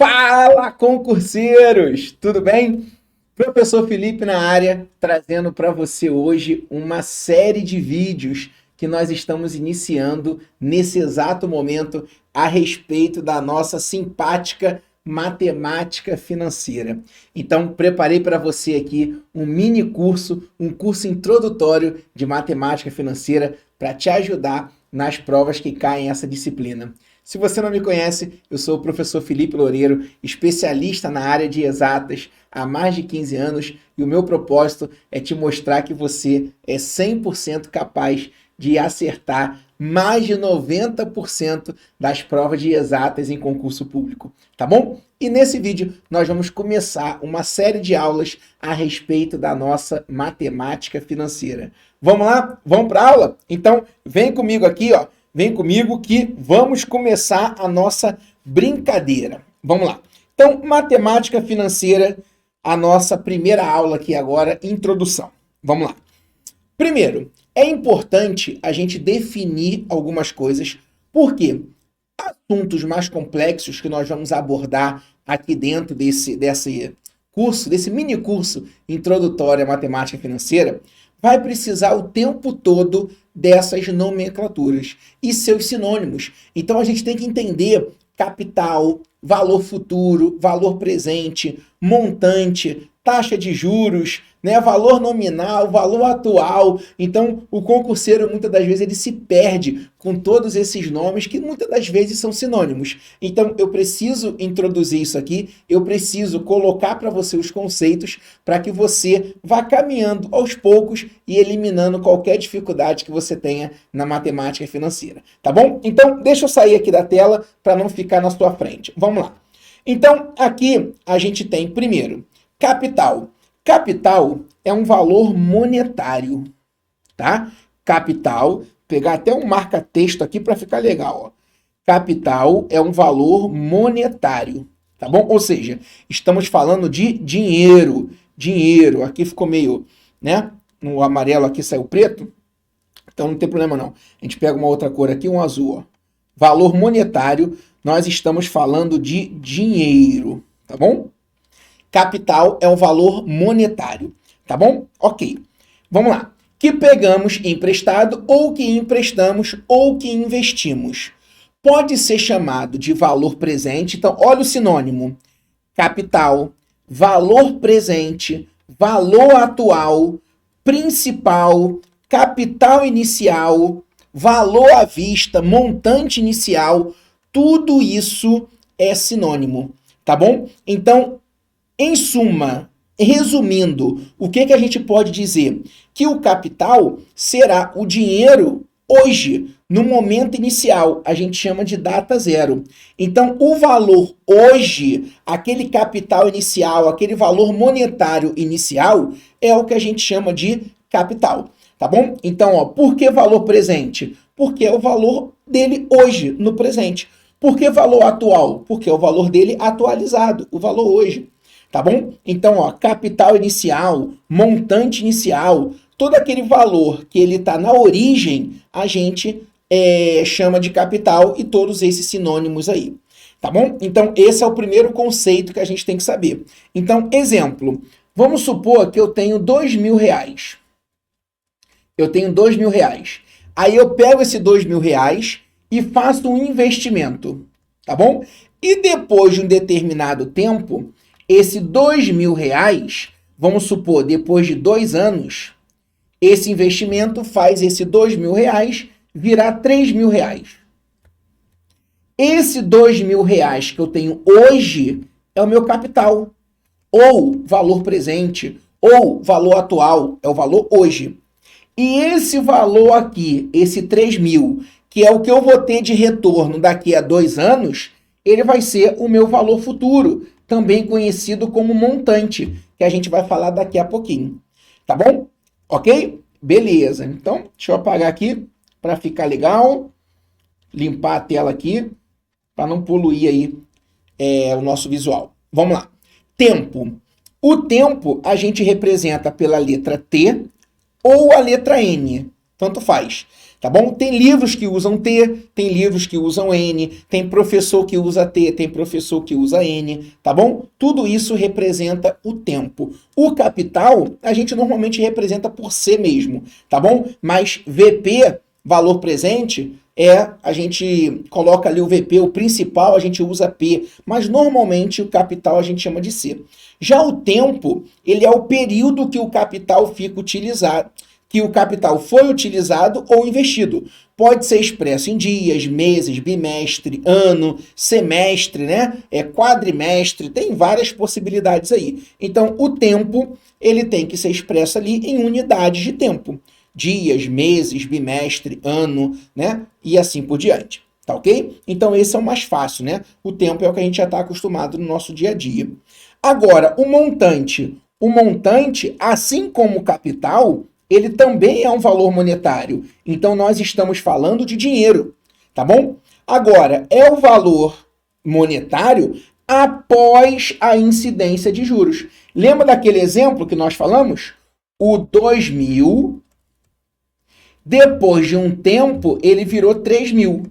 Fala, concurseiros! Tudo bem? Professor Felipe na área, trazendo para você hoje uma série de vídeos que nós estamos iniciando nesse exato momento a respeito da nossa simpática matemática financeira. Então, preparei para você aqui um mini curso, um curso introdutório de matemática financeira para te ajudar nas provas que caem essa disciplina. Se você não me conhece, eu sou o professor Felipe Loureiro, especialista na área de exatas há mais de 15 anos, e o meu propósito é te mostrar que você é 100% capaz de acertar mais de 90% das provas de exatas em concurso público, tá bom? E nesse vídeo nós vamos começar uma série de aulas a respeito da nossa matemática financeira. Vamos lá? Vamos para a aula? Então, vem comigo aqui, ó. Vem comigo que vamos começar a nossa brincadeira. Vamos lá. Então, matemática financeira, a nossa primeira aula aqui agora, introdução. Vamos lá. Primeiro, é importante a gente definir algumas coisas, porque assuntos mais complexos que nós vamos abordar aqui dentro desse curso, desse mini curso introdutório à matemática financeira, vai precisar o tempo todo dessas nomenclaturas e seus sinônimos. Então a gente tem que entender capital, valor futuro, valor presente, montante, taxa de juros, né, valor nominal, valor atual. Então, o concurseiro, muitas das vezes, ele se perde com todos esses nomes que muitas das vezes são sinônimos. Então, eu preciso introduzir isso aqui, eu preciso colocar para você os conceitos para que você vá caminhando aos poucos e eliminando qualquer dificuldade que você tenha na matemática financeira. Tá bom? Então, deixa eu sair aqui da tela para não ficar na sua frente. Vamos lá. Então, aqui a gente tem, primeiro, capital. Capital é um valor monetário, tá? Capital, pegar até um marca-texto aqui para ficar legal, ó. Capital é um valor monetário, tá bom? Ou seja, estamos falando de dinheiro. Dinheiro, aqui ficou meio, né? No amarelo aqui saiu preto, então não tem problema não. A gente pega uma outra cor aqui, um azul, ó. Valor monetário, nós estamos falando de dinheiro, tá bom? Capital é um valor monetário, tá bom? Ok. Vamos lá. Que pegamos emprestado, ou que emprestamos, ou que investimos. Pode ser chamado de valor presente. Então, olha o sinônimo. Capital, valor presente, valor atual, principal, capital inicial, valor à vista, montante inicial. Tudo isso é sinônimo, tá bom? Então, em suma, resumindo, o que a gente pode dizer? Que o capital será o dinheiro hoje, no momento inicial. A gente chama de data zero. Então, o valor hoje, aquele capital inicial, aquele valor monetário inicial, é o que a gente chama de capital. Tá bom? Então, ó, por que valor presente? Porque é o valor dele hoje, no presente. Por que valor atual? Porque é o valor dele atualizado, o valor hoje. Tá bom? Então, ó, capital inicial, montante inicial, todo aquele valor que ele está na origem, a gente chama de capital e todos esses sinônimos aí. Tá bom? Então, esse é o primeiro conceito que a gente tem que saber. Então, exemplo, vamos supor que eu tenho R$2.000. Eu tenho R$2.000. Aí eu pego esse R$2.000 e faço um investimento, tá bom? E depois de um determinado tempo, esse R$2.000, vamos supor, depois de 2 anos, esse investimento faz esse R$2.000 virar R$3.000. Esse R$2.000 que eu tenho hoje é o meu capital, ou valor presente, ou valor atual, é o valor hoje. E esse valor aqui, esse 3.000, que é o que eu vou ter de retorno daqui a 2 anos, ele vai ser o meu valor futuro, também conhecido como montante, que a gente vai falar daqui a pouquinho. Tá bom? Ok? Beleza. Então, deixa eu apagar aqui para ficar legal. Limpar a tela aqui para não poluir aí o nosso visual. Vamos lá. Tempo. O tempo a gente representa pela letra T ou a letra N. Tanto faz. Tá bom? Tem livros que usam T, tem livros que usam N, tem professor que usa T, tem professor que usa N, tá bom? Tudo isso representa o tempo. O capital, a gente normalmente representa por C mesmo, tá bom? Mas VP, valor presente, a gente coloca ali o VP, o principal a gente usa P, mas normalmente o capital a gente chama de C. Já o tempo, ele é o período que o capital fica utilizado, que o capital foi utilizado ou investido. Pode ser expresso em dias, meses, bimestre, ano, semestre, né? Quadrimestre, tem várias possibilidades aí. Então, o tempo, ele tem que ser expresso ali em unidades de tempo. Dias, meses, bimestre, ano, né? E assim por diante. Tá ok? Então, esse é o mais fácil, né? O tempo é o que a gente já está acostumado no nosso dia a dia. Agora, o montante, assim como o capital, ele também é um valor monetário. Então, nós estamos falando de dinheiro, tá bom? Agora, é o valor monetário após a incidência de juros. Lembra daquele exemplo que nós falamos? O 2.000, depois de um tempo, ele virou 3.000.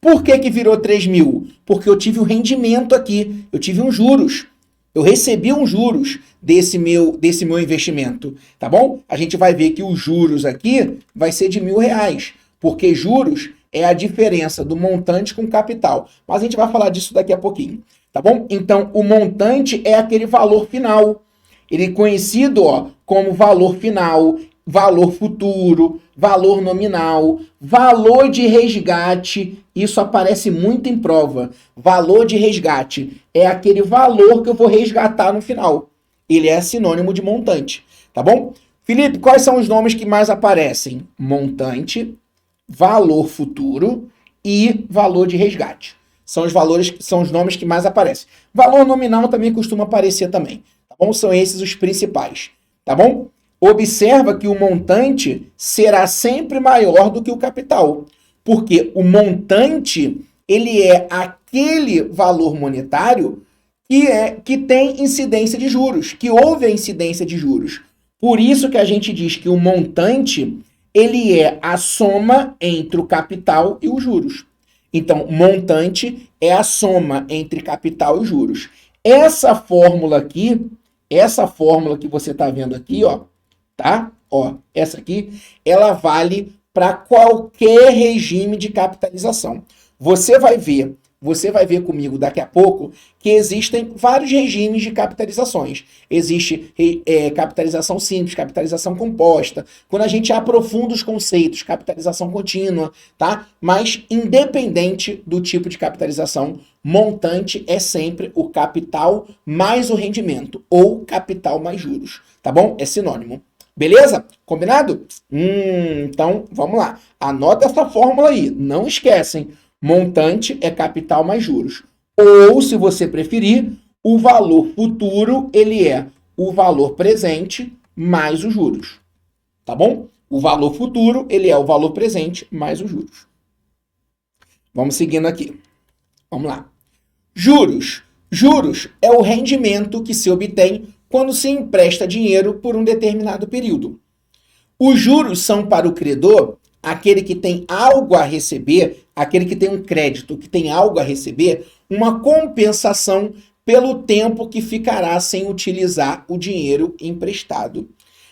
Por que virou 3.000? Porque eu tive um rendimento aqui, eu tive uns juros. Eu recebi uns juros desse meu investimento, tá bom? A gente vai ver que os juros aqui vai ser de R$1.000, porque juros é a diferença do montante com capital. Mas a gente vai falar disso daqui a pouquinho, tá bom? Então, o montante é aquele valor final. Ele é conhecido, como valor final, valor futuro, valor nominal, valor de resgate. Isso aparece muito em prova. Valor de resgate é aquele valor que eu vou resgatar no final. Ele é sinônimo de montante, tá bom? Felipe, quais são os nomes que mais aparecem? Montante, valor futuro e valor de resgate. São os nomes que mais aparecem. Valor nominal também costuma aparecer também, tá bom? São esses os principais, tá bom? Observa que o montante será sempre maior do que o capital, porque o montante, ele é aquele valor monetário que tem incidência de juros, que houve a incidência de juros. Por isso que a gente diz que o montante, ele é a soma entre o capital e os juros. Então, montante é a soma entre capital e juros. Essa fórmula que você está vendo aqui, tá? Essa aqui, ela vale para qualquer regime de capitalização. Você vai ver comigo daqui a pouco que existem vários regimes de capitalizações. Existe capitalização simples, capitalização composta. Quando a gente aprofunda os conceitos, capitalização contínua, tá? Mas independente do tipo de capitalização, montante é sempre o capital mais o rendimento, ou capital mais juros, tá bom? É sinônimo. Beleza? Combinado? Então, vamos lá. Anota essa fórmula aí. Não esquecem. Montante é capital mais juros. Ou, se você preferir, o valor futuro, ele é o valor presente mais os juros. Tá bom? O valor futuro, ele é o valor presente mais os juros. Vamos seguindo aqui. Vamos lá. Juros. Juros é o rendimento que se obtém quando se empresta dinheiro por um determinado período. Os juros são para o credor aquele que tem algo a receber, aquele que tem um crédito, que tem algo a receber, uma compensação pelo tempo que ficará sem utilizar o dinheiro emprestado.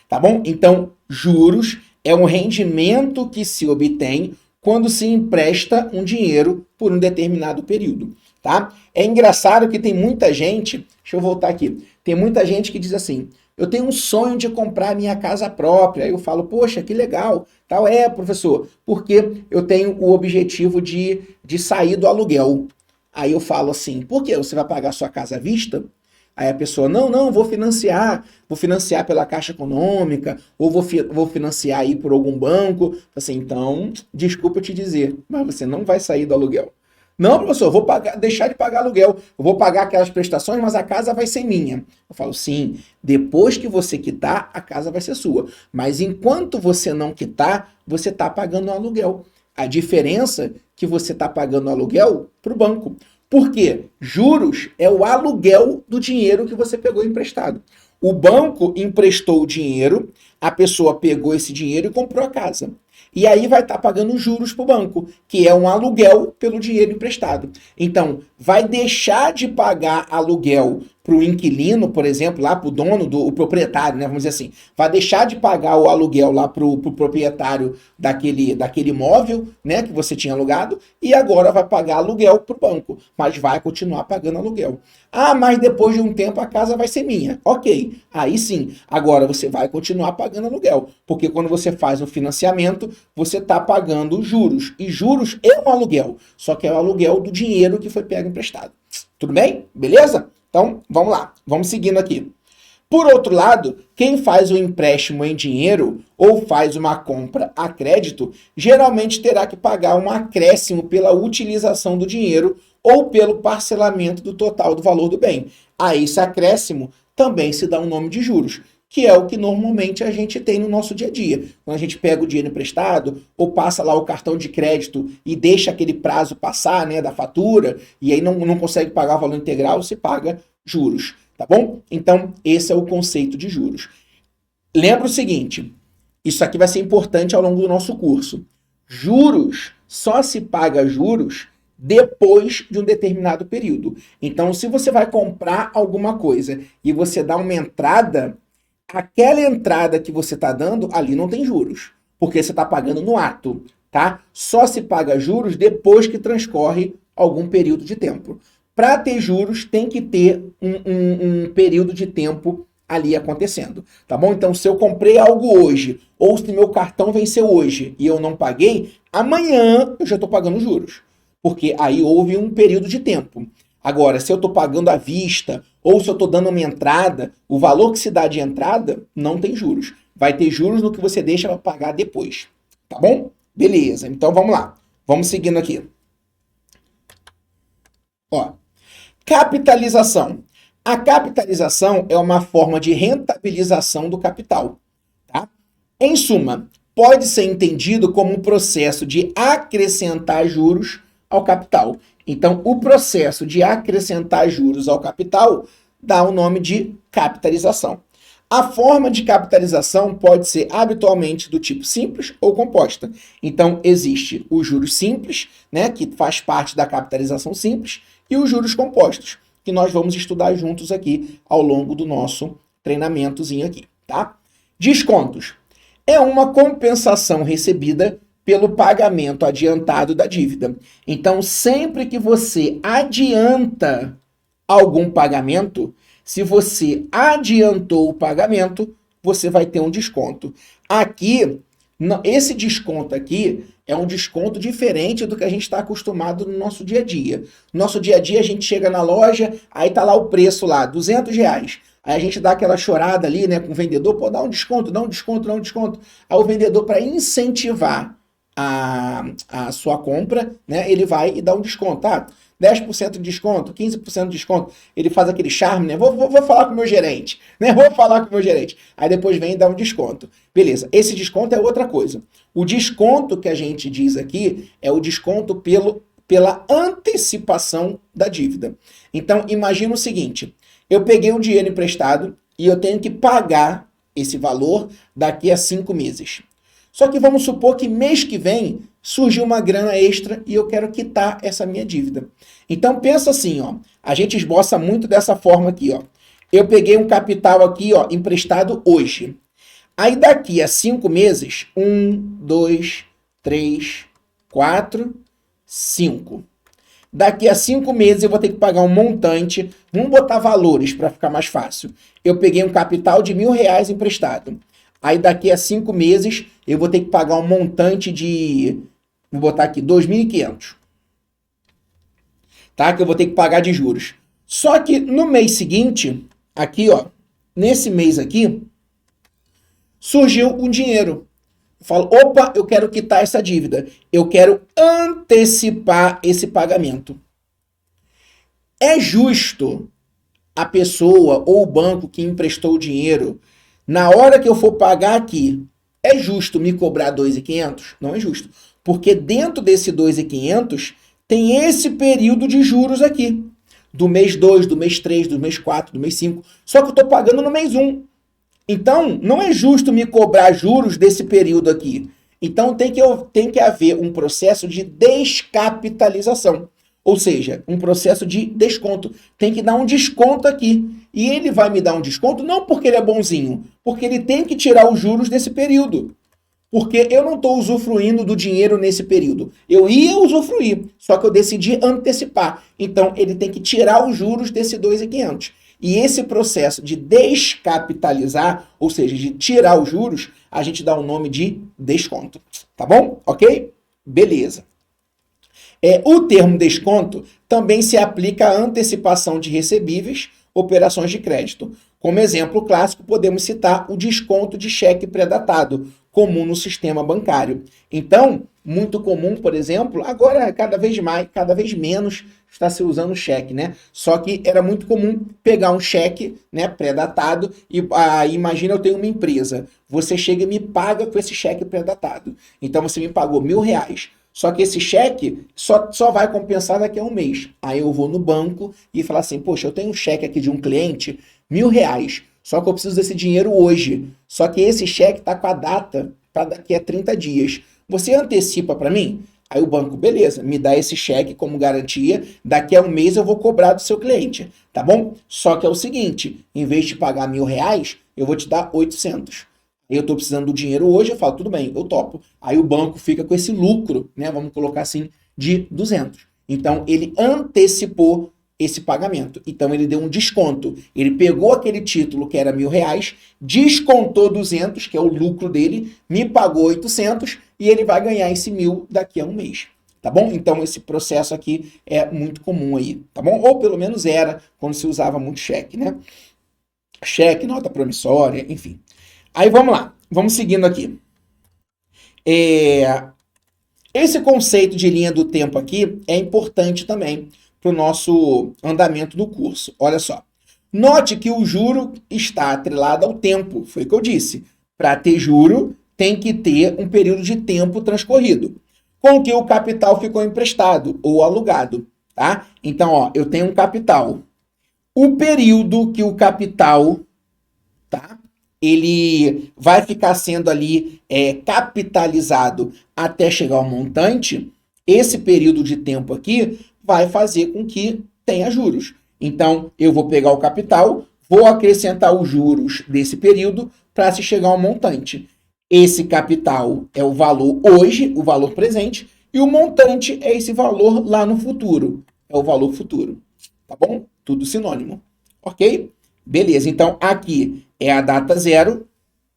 Tá bom? Então, juros é um rendimento que se obtém quando se empresta um dinheiro por um determinado período. Tá? É engraçado que tem muita gente, deixa eu voltar aqui, tem muita gente que diz assim, eu tenho um sonho de comprar minha casa própria. Aí eu falo, poxa, que legal. Tal, professor, porque eu tenho o objetivo de sair do aluguel. Aí eu falo assim, por quê? Você vai pagar sua casa à vista? Aí a pessoa, não, vou financiar pela Caixa Econômica, ou vou financiar aí por algum banco. Assim, então, desculpa eu te dizer, mas você não vai sair do aluguel. Não, professor, eu vou deixar de pagar aluguel, eu vou pagar aquelas prestações, mas a casa vai ser minha. Eu falo, sim, depois que você quitar, a casa vai ser sua. Mas enquanto você não quitar, você está pagando o aluguel. A diferença é que você está pagando o aluguel para o banco. Por quê? Juros é o aluguel do dinheiro que você pegou emprestado. O banco emprestou o dinheiro, a pessoa pegou esse dinheiro e comprou a casa. E aí vai estar pagando juros para o banco, que é um aluguel pelo dinheiro emprestado. Então, vai deixar de pagar aluguel para o inquilino, por exemplo, lá para o dono, o proprietário, né? Vamos dizer assim, vai deixar de pagar o aluguel lá para o proprietário daquele imóvel, né, que você tinha alugado, e agora vai pagar aluguel para o banco, mas vai continuar pagando aluguel. Ah, mas depois de um tempo a casa vai ser minha. Ok, aí sim. Agora você vai continuar pagando aluguel, porque quando você faz o financiamento, você está pagando juros, e juros é um aluguel, só que é o aluguel do dinheiro que foi pego emprestado. Tudo bem? Beleza? Então, vamos lá, vamos seguindo aqui. Por outro lado, quem faz o empréstimo em dinheiro ou faz uma compra a crédito, geralmente terá que pagar um acréscimo pela utilização do dinheiro ou pelo parcelamento do total do valor do bem. A esse acréscimo também se dá um nome de juros, que é o que normalmente a gente tem no nosso dia a dia. Quando a gente pega o dinheiro emprestado ou passa lá o cartão de crédito e deixa aquele prazo passar, né, da fatura, e aí não consegue pagar o valor integral, se paga juros, tá bom? Então, esse é o conceito de juros. Lembra o seguinte, isso aqui vai ser importante ao longo do nosso curso. Juros, só se paga juros depois de um determinado período. Então, se você vai comprar alguma coisa e você dá uma entrada, aquela entrada que você está dando, ali não tem juros, porque você está pagando no ato, tá? Só se paga juros depois que transcorre algum período de tempo. Para ter juros, tem que ter um período de tempo ali acontecendo, tá bom? Então, se eu comprei algo hoje, ou se meu cartão venceu hoje e eu não paguei, amanhã eu já estou pagando juros, porque aí houve um período de tempo. Agora, se eu estou pagando à vista, ou se eu estou dando uma entrada, o valor que se dá de entrada não tem juros. Vai ter juros no que você deixa para pagar depois, tá bom? Beleza, então vamos lá. Vamos seguindo aqui. Ó, capitalização. A capitalização é uma forma de rentabilização do capital, tá? Em suma, pode ser entendido como um processo de acrescentar juros ao capital. Então, o processo de acrescentar juros ao capital dá o nome de capitalização. A forma de capitalização pode ser habitualmente do tipo simples ou composta. Então, existe os juros simples, né, que faz parte da capitalização simples, e os juros compostos, que nós vamos estudar juntos aqui ao longo do nosso treinamentozinho aqui, tá? Descontos. É uma compensação recebida pelo pagamento adiantado da dívida. Então, sempre que você adianta algum pagamento, se você adiantou o pagamento, você vai ter um desconto. Aqui, esse desconto aqui é um desconto diferente do que a gente está acostumado no nosso dia a dia. No nosso dia a dia, a gente chega na loja, aí tá lá o preço lá, R$ 200. Aí a gente dá aquela chorada ali, né, com o vendedor, pô, dá um desconto, dá um desconto, dá um desconto. Aí o vendedor, para incentivar a sua compra, né, ele vai e dá um desconto, tá? 10% de desconto, 15% de desconto, ele faz aquele charme, né? Vou falar com o meu gerente, né? Vou falar com o meu gerente. Aí depois vem e dá um desconto. Beleza, esse desconto é outra coisa. O desconto que a gente diz aqui é o desconto pela antecipação da dívida. Então, imagina o seguinte, eu peguei um dinheiro emprestado e eu tenho que pagar esse valor daqui a 5 meses. Só que vamos supor que mês que vem surgiu uma grana extra e eu quero quitar essa minha dívida. Então pensa assim, ó, a gente esboça muito dessa forma aqui, ó. Eu peguei um capital aqui, ó, emprestado hoje. Aí daqui a 5 meses, 1, 2, 3, 4, 5. Daqui a 5 meses eu vou ter que pagar um montante. Vamos botar valores para ficar mais fácil. Eu peguei um capital de R$ 1.000 emprestado. Aí daqui a 5 meses eu vou ter que pagar um montante de, vou botar aqui, 2.500. Tá? Que eu vou ter que pagar de juros. Só que no mês seguinte, aqui, ó, nesse mês aqui, surgiu um dinheiro. Eu falo, opa, eu quero quitar essa dívida. Eu quero antecipar esse pagamento. É justo a pessoa ou o banco que emprestou o dinheiro, na hora que eu for pagar aqui, é justo me cobrar 2.500? Não é justo. Porque dentro desse 2.500 tem esse período de juros aqui. Do mês 2, do mês 3, do mês 4, do mês 5. Só que eu estou pagando no mês 1. Então, não é justo me cobrar juros desse período aqui. Então tem que haver um processo de descapitalização, ou seja, um processo de desconto. Tem que dar um desconto aqui. E ele vai me dar um desconto não porque ele é bonzinho, porque ele tem que tirar os juros desse período. Porque eu não estou usufruindo do dinheiro nesse período. Eu ia usufruir, só que eu decidi antecipar. Então, ele tem que tirar os juros desse 2.500. E esse processo de descapitalizar, ou seja, de tirar os juros, a gente dá o nome de desconto. Tá bom? Ok? Beleza. O termo desconto também se aplica à antecipação de recebíveis, operações de crédito. Como exemplo clássico, podemos citar o desconto de cheque pré-datado, comum no sistema bancário. Então, muito comum, por exemplo, agora cada vez mais, cada vez menos está se usando cheque, né? Só que era muito comum pegar um cheque, né, pré-datado e imagina eu tenho uma empresa, você chega e me paga com esse cheque pré-datado. Então você me pagou R$ 1.000. Só que esse cheque só vai compensar daqui a um mês. Aí eu vou no banco e falo assim, poxa, eu tenho um cheque aqui de um cliente, R$ 1.000. Só que eu preciso desse dinheiro hoje. Só que esse cheque está com a data para daqui a 30 dias. Você antecipa para mim? Aí o banco, beleza, me dá esse cheque como garantia, daqui a um mês eu vou cobrar do seu cliente, tá bom? Só que é o seguinte, em vez de pagar R$ 1.000, eu vou te dar 800. Eu estou precisando do dinheiro hoje, eu falo, tudo bem, eu topo. Aí o banco fica com esse lucro, né, vamos colocar assim, de 200. Então, ele antecipou esse pagamento. Então, ele deu um desconto. Ele pegou aquele título que era R$ 1.000, descontou 200, que é o lucro dele, me pagou 800 e ele vai ganhar esse 1.000 daqui a um mês. Tá bom? Então, esse processo aqui é muito comum aí, tá bom? Ou pelo menos era, quando se usava muito cheque, né? Cheque, nota promissória, enfim. Aí vamos lá, vamos seguindo aqui. Esse conceito de linha do tempo aqui é importante também para o nosso andamento do curso. Olha só. Note que o juro está atrelado ao tempo, foi o que eu disse. Para ter juro, tem que ter um período de tempo transcorrido, com que o capital ficou emprestado ou alugado, tá? Então, ó, eu tenho um capital. O período que o capital, tá? Ele vai ficar sendo ali capitalizado até chegar ao montante, esse período de tempo aqui vai fazer com que tenha juros. Então, eu vou pegar o capital, vou acrescentar os juros desse período para se chegar ao montante. Esse capital é o valor hoje, o valor presente, e o montante é esse valor lá no futuro. É o valor futuro. Tá bom? Tudo sinônimo. Ok? Beleza, então aqui é a data zero,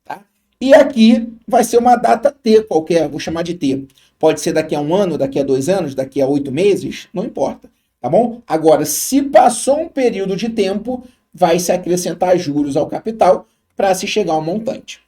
tá? E aqui vai ser uma data T qualquer, vou chamar de T. Pode ser daqui a um ano, daqui a 2 anos, daqui a 8 meses, não importa, tá bom? Agora, se passou um período de tempo, vai se acrescentar juros ao capital para se chegar ao montante.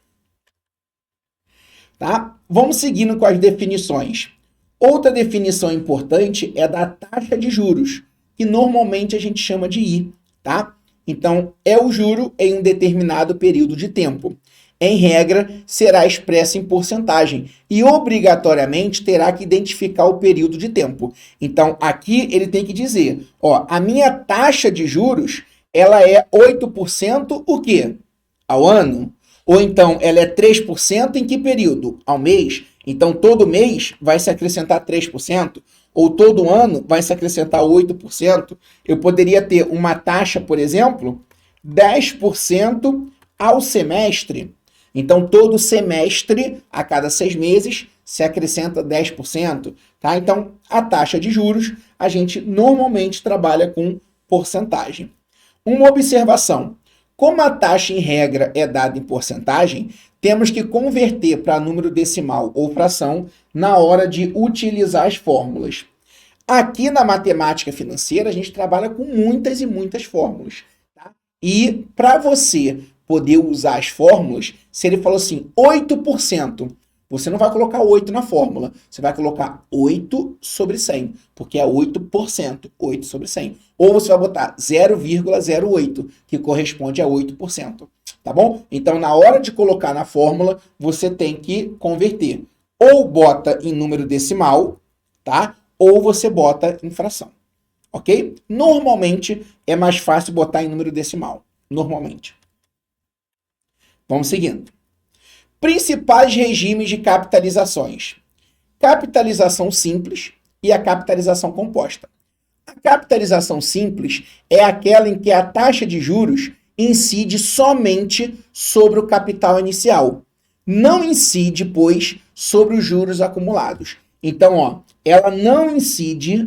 Tá? Vamos seguindo com as definições. Outra definição importante é da taxa de juros, que normalmente a gente chama de I, tá? Então, é o juro em um determinado período de tempo. Em regra, será expressa em porcentagem e obrigatoriamente terá que identificar o período de tempo. Então, aqui ele tem que dizer, ó, a minha taxa de juros, ela é 8% o quê? Ao ano? Ou então, ela é 3% em que período? Ao mês? Então, todo mês vai se acrescentar 3%? Ou todo ano vai se acrescentar 8%, eu poderia ter uma taxa, por exemplo, 10% ao semestre. Então, todo semestre, a cada 6 meses, se acrescenta 10%. Tá? Então, a taxa de juros, a gente normalmente trabalha com porcentagem. Uma observação. Como a taxa, em regra, é dada em porcentagem, temos que converter para número decimal ou fração na hora de utilizar as fórmulas. Aqui na matemática financeira, a gente trabalha com muitas e muitas fórmulas. Tá? E para você poder usar as fórmulas, se ele falou assim, 8%, você não vai colocar 8 na fórmula, você vai colocar 8 sobre 100, porque é 8%, 8 sobre 100. Ou você vai botar 0,08, que corresponde a 8%. Tá bom? Então, na hora de colocar na fórmula, você tem que converter. Ou bota em número decimal, tá? Ou você bota em fração. Ok? Normalmente, é mais fácil botar em número decimal. Normalmente. Vamos seguindo. Principais regimes de capitalizações: capitalização simples e a capitalização composta. A capitalização simples é aquela em que a taxa de juros incide somente sobre o capital inicial. Não incide, pois, sobre os juros acumulados. Então, ó, ela não incide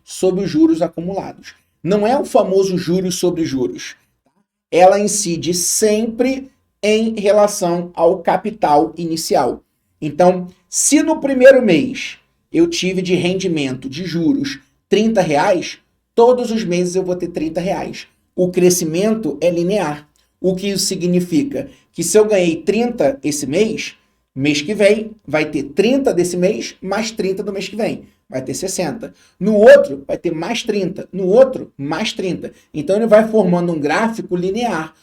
sobre os juros acumulados. Não é o famoso juros sobre juros. Ela incide sempre em relação ao capital inicial. Então, se no primeiro mês eu tive de rendimento de juros R$30, todos os meses eu vou ter R$30. O crescimento é linear. O que isso significa? Que se eu ganhei 30 esse mês que vem vai ter 30 desse mês, mais 30 do mês que vem. Vai ter 60. No outro, vai ter mais 30. No outro, mais 30. Então, ele vai formando um gráfico linear.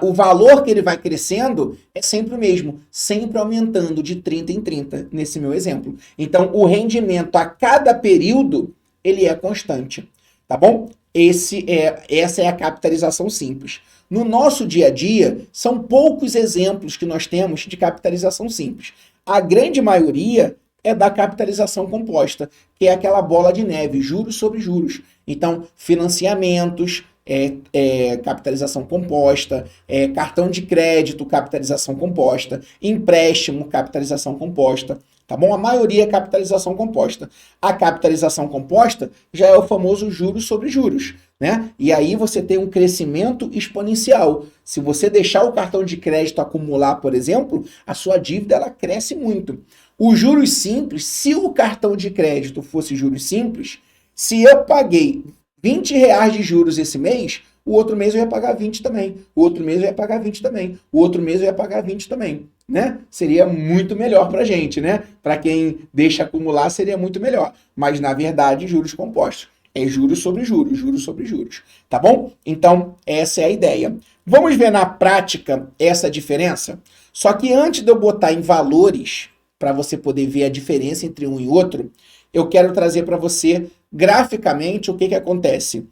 O valor que ele vai crescendo é sempre o mesmo, sempre aumentando de 30 em 30, nesse meu exemplo. Então, o rendimento a cada período, ele é constante, tá bom? Essa é a capitalização simples. No nosso dia a dia, são poucos exemplos que nós temos de capitalização simples. A grande maioria é da capitalização composta, que é aquela bola de neve, juros sobre juros. Então, financiamentos, capitalização composta, cartão de crédito, capitalização composta, empréstimo, capitalização composta, tá bom? A maioria é capitalização composta. A capitalização composta já é o famoso juros sobre juros, né? E aí você tem um crescimento exponencial. Se você deixar o cartão de crédito acumular, por exemplo, a sua dívida ela cresce muito. Os juros simples, se o cartão de crédito fosse juros simples, se eu paguei R$20 de juros esse mês, o outro mês eu ia pagar 20 também. O outro mês eu ia pagar 20 também. O outro mês eu ia pagar 20 também, né? Seria muito melhor pra gente, né? Para quem deixa acumular seria muito melhor. Mas na verdade, juros compostos é juros sobre juros, juros sobre juros, tá bom? Então, essa é a ideia. Vamos ver na prática essa diferença? Só que antes de eu botar em valores para você poder ver a diferença entre um e outro, eu quero trazer para você graficamente o que acontece.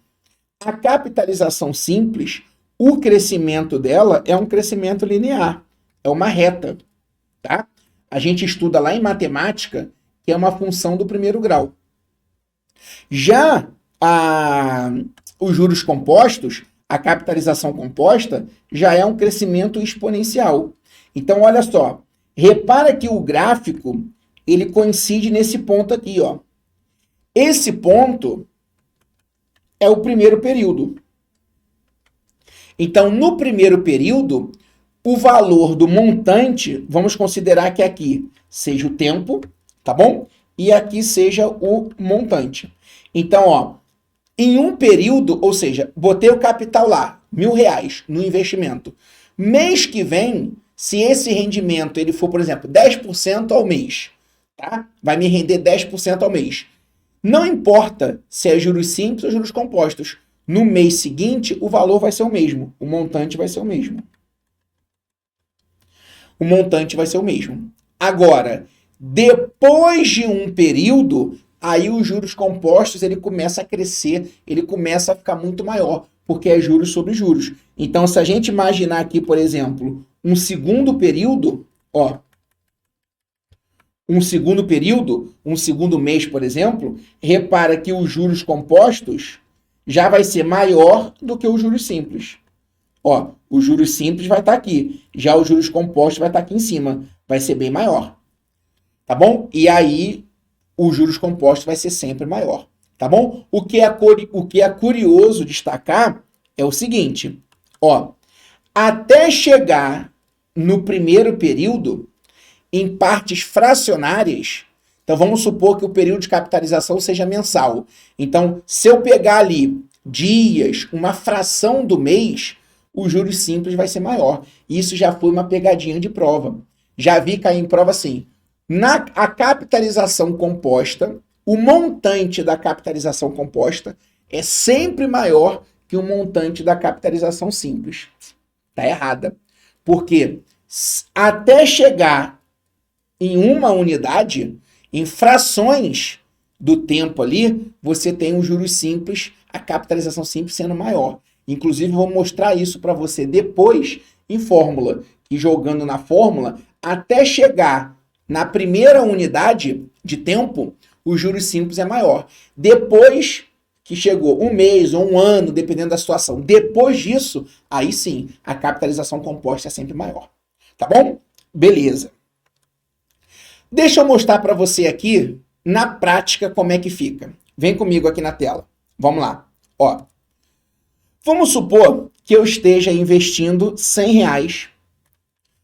A capitalização simples, o crescimento dela é um crescimento linear, é uma reta, tá? A gente estuda lá em matemática que é uma função do primeiro grau. Já os juros compostos, a capitalização composta, já é um crescimento exponencial. Então, olha só, repara que o gráfico, ele coincide nesse ponto aqui, ó. Esse ponto é o primeiro período. Então, no primeiro período, o valor do montante, vamos considerar que aqui seja o tempo, tá bom? E aqui seja o montante. Então, ó, em um período, ou seja, botei o capital lá, R$1.000 no investimento. Mês que vem, se esse rendimento ele for, por exemplo, 10% ao mês, tá? Vai me render 10% ao mês. Não importa se é juros simples ou juros compostos. No mês seguinte, o valor vai ser o mesmo. O montante vai ser o mesmo. O montante vai ser o mesmo. Agora, depois de um período, aí os juros compostos ele começa a crescer, ele começa a ficar muito maior, porque é juros sobre juros. Então, se a gente imaginar aqui, por exemplo, um segundo período, ó, um segundo mês, por exemplo, repara que os juros compostos já vai ser maior do que os juros simples. Ó, os juros simples vai estar aqui, já os juros compostos vai estar aqui em cima, vai ser bem maior, tá bom? E aí, os juros compostos vai ser sempre maior, tá bom? O que é curioso destacar é o seguinte, ó, até chegar no primeiro período, em partes fracionárias, então vamos supor que o período de capitalização seja mensal. Então, se eu pegar ali dias, uma fração do mês, os juros simples vai ser maior. Isso já foi uma pegadinha de prova. Já vi cair em prova assim. A capitalização composta, o montante da capitalização composta é sempre maior que o montante da capitalização simples. Tá errada. Porque até chegar em uma unidade, em frações do tempo ali, você tem os juros simples, a capitalização simples sendo maior. Inclusive, vou mostrar isso para você depois em fórmula, e jogando na fórmula, até chegar na primeira unidade de tempo, os juros simples é maior. Depois que chegou um mês ou um ano, dependendo da situação, depois disso, aí sim, a capitalização composta é sempre maior. Tá bom? Beleza. Deixa eu mostrar para você aqui, na prática, como é que fica. Vem comigo aqui na tela. Vamos lá. Ó, vamos supor que eu esteja investindo R$100.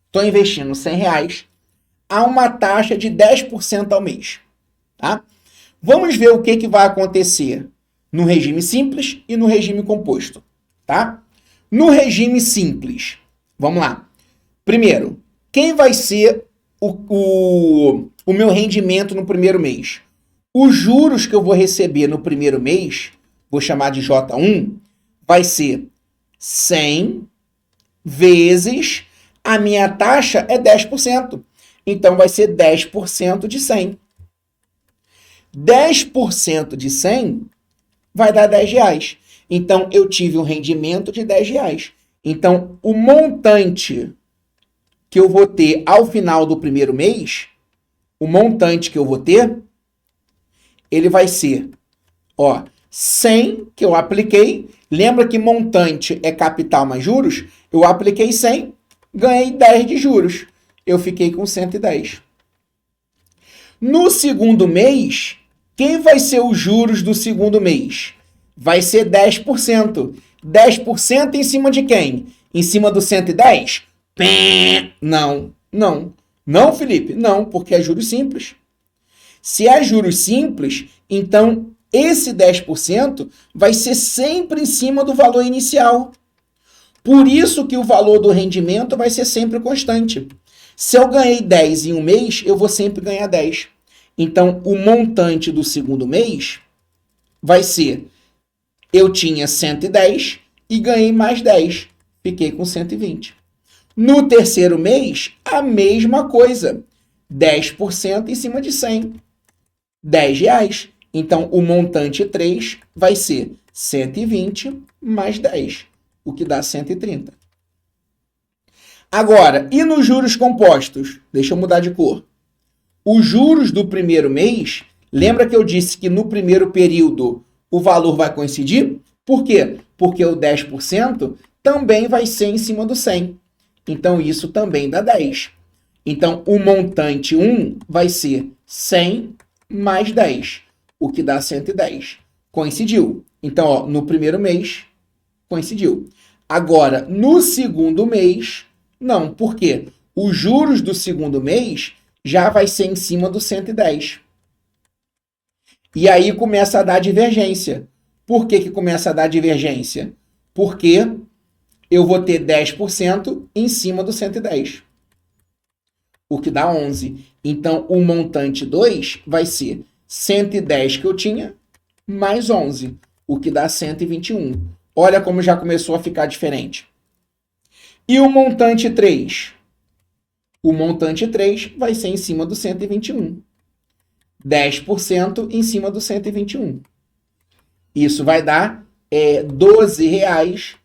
Estou investindo R$100 a uma taxa de 10% ao mês. Tá? Vamos ver o que vai acontecer no regime simples e no regime composto. Tá? No regime simples, vamos lá. Primeiro, quem vai ser o meu rendimento no primeiro mês? Os juros que eu vou receber no primeiro mês, vou chamar de J1, vai ser 100 vezes a minha taxa é 10%. Então, vai ser 10% de 100. 10% de 100 vai dar R$10. Então, eu tive um rendimento de R$10. Então, o montante que eu vou ter ao final do primeiro mês, o montante que eu vou ter, ele vai ser, ó, 100 que eu apliquei. Lembra que montante é capital mais juros? Eu apliquei 100, ganhei 10 de juros. Eu fiquei com 110. No segundo mês, quem vai ser os juros do segundo mês? Vai ser 10%. 10% em cima de quem? Em cima do 110? Não, não. Não, Felipe? Não, porque é juros simples. Se é juros simples, então esse 10% vai ser sempre em cima do valor inicial. Por isso que o valor do rendimento vai ser sempre constante. Se eu ganhei 10 em um mês, eu vou sempre ganhar 10. Então, o montante do segundo mês vai ser, eu tinha 110 e ganhei mais 10. Fiquei com 120. No terceiro mês, a mesma coisa. 10% em cima de 100. R$10. Então, o montante 3 vai ser 120 mais 10, o que dá 130. Agora, e nos juros compostos? Deixa eu mudar de cor. Os juros do primeiro mês, lembra que eu disse que no primeiro período o valor vai coincidir? Por quê? Porque o 10% também vai ser em cima do 100. Então, isso também dá 10. Então, o montante 1 vai ser 100 mais 10, o que dá 110. Coincidiu. Então, ó, no primeiro mês, coincidiu. Agora, no segundo mês, não. Por quê? Os juros do segundo mês já vai ser em cima do 110. E aí começa a dar divergência. Por que começa a dar divergência? Porque eu vou ter 10% em cima do 110, o que dá 11. Então, o montante 2 vai ser 110 que eu tinha, mais 11, o que dá 121. Olha como já começou a ficar diferente. E o montante 3? O montante 3 vai ser em cima do 121. 10% em cima do 121. Isso vai dar R$12,10.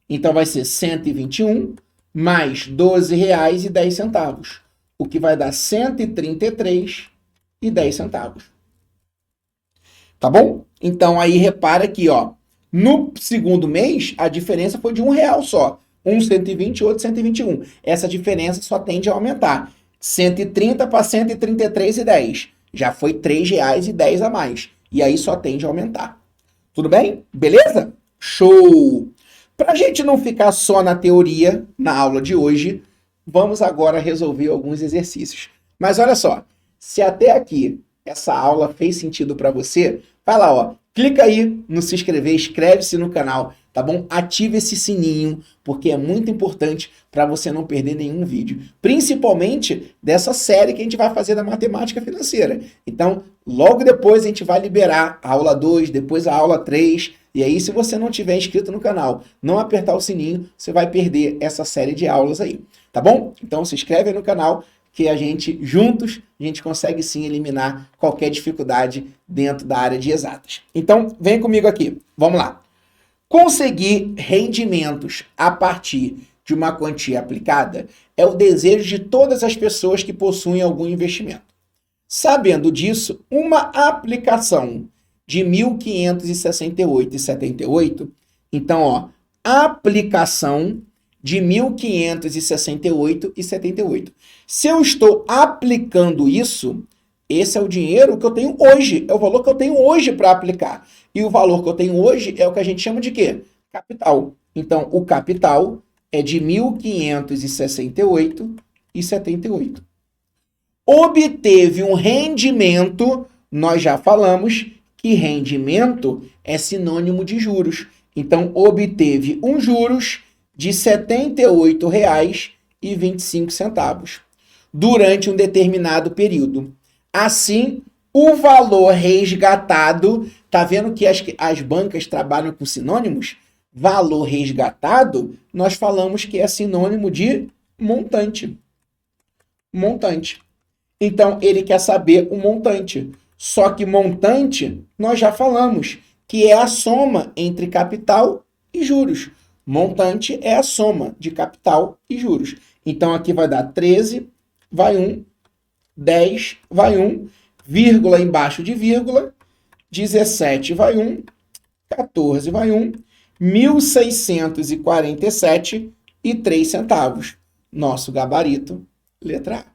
Então, vai ser 121 mais R$12,10, o que vai dar R$133,10. Tá bom? Então, aí repara aqui, ó. No segundo mês, a diferença foi de R$1 só. Um 120 e outro 121. Essa diferença só tende a aumentar. 130 para 133,10. Já foi R$3,10 a mais. E aí só tende a aumentar. Tudo bem? Beleza? Show! Para a gente não ficar só na teoria, na aula de hoje, vamos agora resolver alguns exercícios. Mas olha só, se até aqui essa aula fez sentido para você, vai lá, ó, clica aí no se inscrever, inscreve-se no canal, tá bom? Ative esse sininho, porque é muito importante para você não perder nenhum vídeo. Principalmente dessa série que a gente vai fazer da matemática financeira. Então, logo depois a gente vai liberar a aula 2, depois a aula 3. E aí, se você não tiver inscrito no canal, não apertar o sininho, você vai perder essa série de aulas aí, tá bom? Então, se inscreve aí no canal, que a gente, juntos, a gente consegue sim eliminar qualquer dificuldade dentro da área de exatas. Então, vem comigo aqui. Vamos lá. Conseguir rendimentos a partir de uma quantia aplicada é o desejo de todas as pessoas que possuem algum investimento. Sabendo disso, uma aplicação de 1.568,78, então, ó, aplicação de 1.568,78. Se eu estou aplicando isso, esse é o dinheiro que eu tenho hoje, é o valor que eu tenho hoje para aplicar. E o valor que eu tenho hoje é o que a gente chama de quê? Capital. Então, o capital é de 1.568,78. Obteve um rendimento, nós já falamos que rendimento é sinônimo de juros. Então, obteve um juros de R$ 78,25 durante um determinado período. Assim, o valor resgatado, tá vendo que as bancas trabalham com sinônimos? Valor resgatado, nós falamos que é sinônimo de montante. Montante. Então, ele quer saber o montante. Só que montante, nós já falamos, que é a soma entre capital e juros. Montante é a soma de capital e juros. Então, aqui vai dar 13, vai 1, 10, vai 1, vírgula embaixo de vírgula, 17 vai 1, 14 vai 1, 1.647,03. Nosso gabarito, letra A.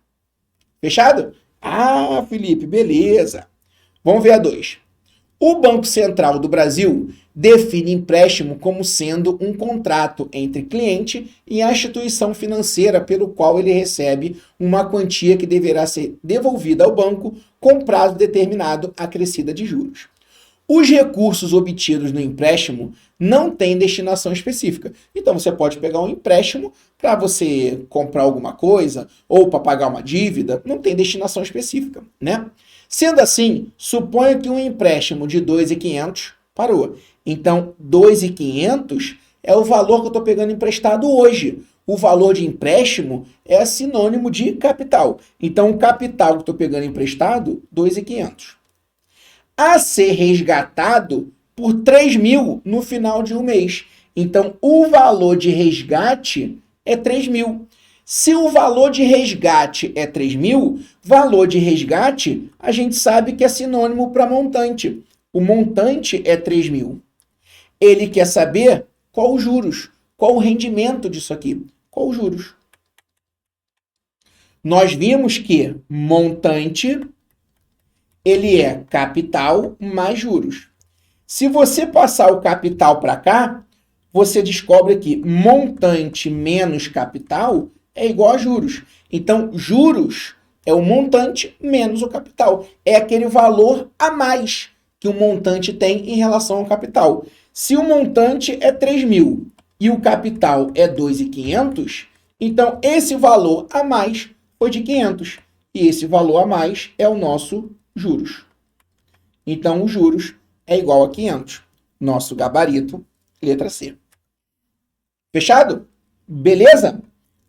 Fechado? Ah, Felipe, beleza. Vamos ver a 2. O Banco Central do Brasil define empréstimo como sendo um contrato entre cliente e a instituição financeira pelo qual ele recebe uma quantia que deverá ser devolvida ao banco com prazo determinado acrescida de juros. Os recursos obtidos no empréstimo não têm destinação específica. Então, você pode pegar um empréstimo para você comprar alguma coisa ou para pagar uma dívida, não tem destinação específica, né? Sendo assim, suponha que um empréstimo de 2.500 parou. Então, 2.500 é o valor que eu estou pegando emprestado hoje. O valor de empréstimo é sinônimo de capital. Então, o capital que eu estou pegando emprestado, 2.500. A ser resgatado por 3.000 no final de um mês. Então, o valor de resgate é 3.000. Se o valor de resgate é 3.000, valor de resgate a gente sabe que é sinônimo para montante. O montante é 3.000. Ele quer saber qual os juros, qual o rendimento disso aqui, qual os juros. Nós vimos que montante ele é capital mais juros. Se você passar o capital para cá, você descobre que montante menos capital é igual a juros. Então, juros é o montante menos o capital. É aquele valor a mais que o montante tem em relação ao capital. Se o montante é 3.000 e o capital é 2.500, então esse valor a mais foi de 500. E esse valor a mais é o nosso juros. Então, os juros é igual a 500. Nosso gabarito, letra C. Fechado? Beleza?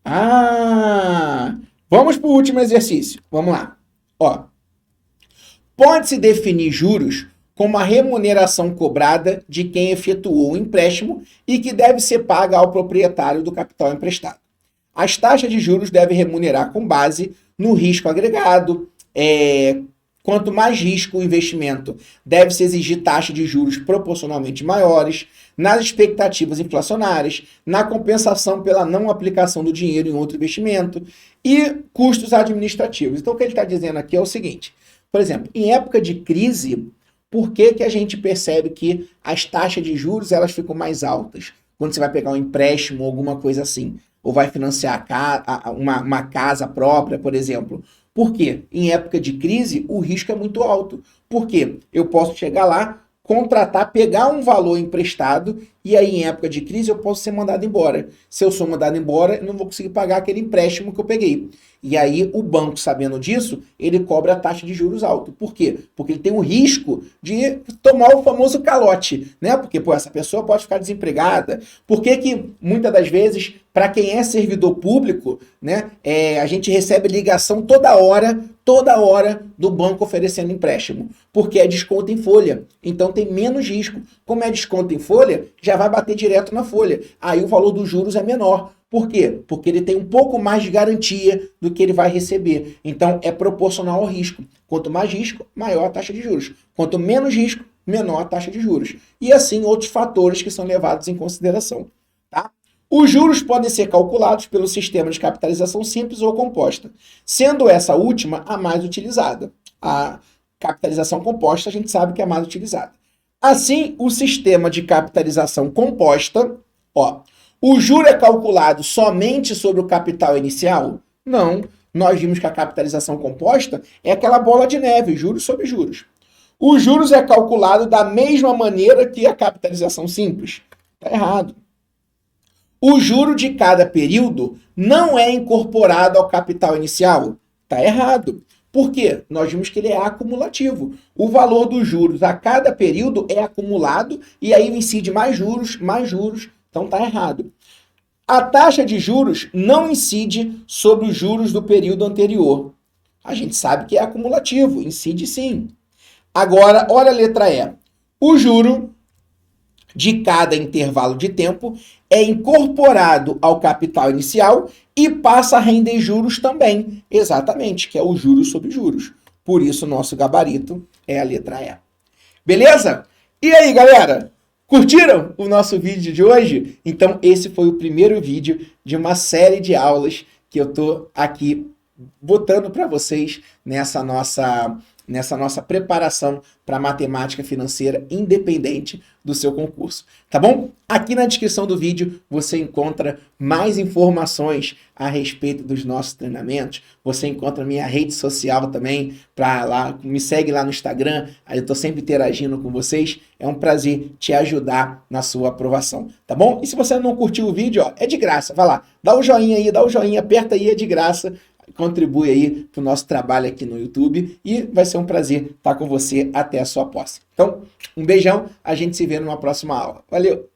Ah! Vamos para o último exercício. Vamos lá. Ó, pode-se definir juros como a remuneração cobrada de quem efetuou o empréstimo e que deve ser paga ao proprietário do capital emprestado. As taxas de juros devem remunerar com base no risco agregado. Quanto mais risco o investimento, deve-se exigir taxas de juros proporcionalmente maiores, nas expectativas inflacionárias, na compensação pela não aplicação do dinheiro em outro investimento e custos administrativos. Então, o que ele está dizendo aqui é o seguinte, por exemplo, em época de crise, por que a gente percebe que as taxas de juros elas ficam mais altas? Quando você vai pegar um empréstimo ou alguma coisa assim, ou vai financiar uma casa própria, por exemplo. Por quê? Em época de crise, o risco é muito alto. Por quê? Eu posso chegar lá, contratar, pegar um valor emprestado e aí em época de crise eu posso ser mandado embora. Se eu sou mandado embora, eu não vou conseguir pagar aquele empréstimo que eu peguei. E aí o banco, sabendo disso, ele cobra a taxa de juros alta. Por quê? Porque ele tem o risco de tomar o famoso calote, né? Porque, essa pessoa pode ficar desempregada. Por que muitas das vezes, para quem é servidor público, né, a gente recebe ligação toda hora toda hora do banco oferecendo empréstimo, porque é desconto em folha, então tem menos risco. Como é desconto em folha, já vai bater direto na folha. Aí o valor dos juros é menor. Por quê? Porque ele tem um pouco mais de garantia do que ele vai receber. Então é proporcional ao risco. Quanto mais risco, maior a taxa de juros. Quanto menos risco, menor a taxa de juros. E assim outros fatores que são levados em consideração. Tá? Os juros podem ser calculados pelo sistema de capitalização simples ou composta, sendo essa última a mais utilizada. A capitalização composta a gente sabe que é a mais utilizada. Assim, o sistema de capitalização composta, o juro é calculado somente sobre o capital inicial? Não. Nós vimos que a capitalização composta é aquela bola de neve, juros sobre juros. Os juros é calculado da mesma maneira que a capitalização simples? Está errado. O juro de cada período não é incorporado ao capital inicial? Está errado. Por quê? Nós vimos que ele é acumulativo. O valor dos juros a cada período é acumulado e aí incide mais juros, então está errado. A taxa de juros não incide sobre os juros do período anterior. A gente sabe que é acumulativo, incide sim. Agora, olha a letra E. O juro de cada intervalo de tempo é incorporado ao capital inicial e passa a render juros também. Exatamente, que é o juros sobre juros. Por isso, nosso gabarito é a letra E. Beleza? E aí, galera? Curtiram o nosso vídeo de hoje? Então, esse foi o primeiro vídeo de uma série de aulas que eu tô aqui botando para vocês nessa nossa preparação para matemática financeira independente do seu concurso, tá bom? Aqui na descrição do vídeo você encontra mais informações a respeito dos nossos treinamentos, você encontra minha rede social também, me segue lá no Instagram, aí eu tô sempre interagindo com vocês, é um prazer te ajudar na sua aprovação, tá bom? E se você não curtiu o vídeo, é de graça, vai lá, dá o joinha aí, aperta aí, é de graça, contribui aí para o nosso trabalho aqui no YouTube e vai ser um prazer estar com você até a sua posse. Então, um beijão, a gente se vê numa próxima aula. Valeu!